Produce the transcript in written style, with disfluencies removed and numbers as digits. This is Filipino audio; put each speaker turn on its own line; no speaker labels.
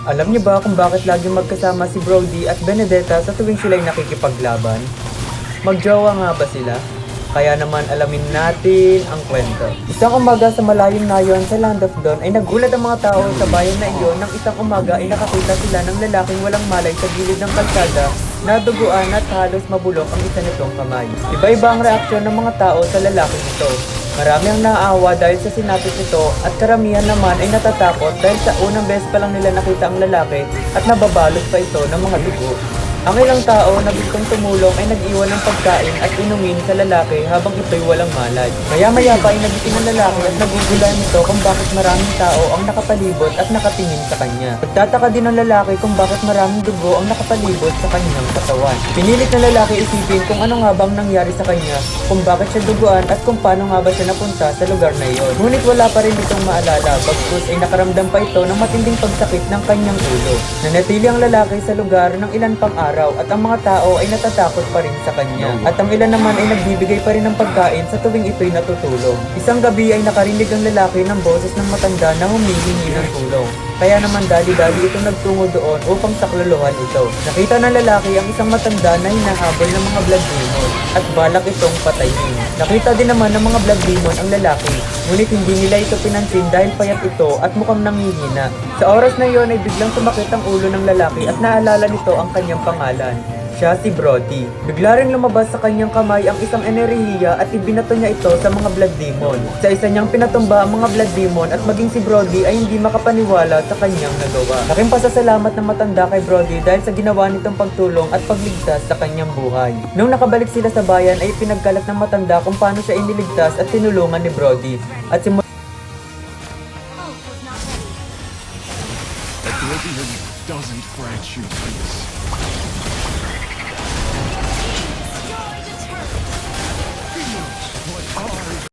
Alam niyo ba kung bakit laging magkasama si Brody at Benedetta sa tuwing sila'y nakikipaglaban? Magjowa nga ba sila? Kaya naman alamin natin ang kwento. Isang umaga sa malayong nayon sa Land of Dawn ay nagulat ang mga tao sa bayan na iyon nang isang umaga ay nakakita sila ng lalaking walang malay sa gilid ng kalsada na duguan at halos mabulok ang isa nitong kamay. Iba-iba ang reaksyon ng mga tao sa lalaking ito. Marami ang naaawa dahil sa sinapit nito at karamihan naman ay natatakot dahil sa unang beses pa lang nila nakita ang lalaki at nababalot pa ito ng mga dugo. Ang ilang tao na gustong tumulong ay nag-iwan ng pagkain at inumin sa lalaki habang ito'y walang malay. Maya-maya pa ay nagising ang lalaki at naguguluhan ito kung bakit maraming tao ang nakapalibot at nakatingin sa kanya. Nagtataka din ang lalaki kung bakit maraming dugo ang nakapalibot sa kanyang katawan. Pinilit na lalaki isipin kung ano nga bang nangyari sa kanya, kung bakit siya duguan at kung paano nga ba siya napunta sa lugar na iyon. Ngunit wala pa rin itong maalala, bagkus ay nakaramdam pa ito ng matinding pagsakit ng kanyang ulo. Nanatili ang lalaki sa lugar ng ilan pang araw at ang mga tao ay natatakot pa rin sa kanya. At ang ilan naman ay nagbibigay pa rin ng pagkain sa tuwing ito'y natutulog. Isang gabi ay nakarinig ang lalaki ng boses ng matanda na humihingi ng tulong. Kaya naman dali-dali itong nagtungo doon upang saklolohan ito. Nakita ng lalaki ang isang matanda na hinahabol ng mga blood demon at balak itong patayin. Nakita din naman ng mga blood demon ang lalaki, ngunit hindi nila ito pinansin dahil payat ito at mukhang nanghihina. Sa oras na iyon ay biglang sumakit ang ulo ng lalaki at naalala nito ang kanyang pangalan. Siya si Brody. Bigla ring lumabas sa kanyang kamay ang isang enerhiya at ibinato niya ito sa mga blood demon. Sa isa niyang pinatumba ang mga blood demon at maging si Brody ay hindi makapaniwala sa kanyang nagawa. Laking pasasalamat ng matanda kay Brody dahil sa ginawa nitong pagtulong at pagligtas sa kanyang buhay. Nung nakabalik sila sa bayan ay pinagkalat ng matanda kung paano siya iniligtas at tinulungan ni Brody. At
Oblivion doesn't grant you peace.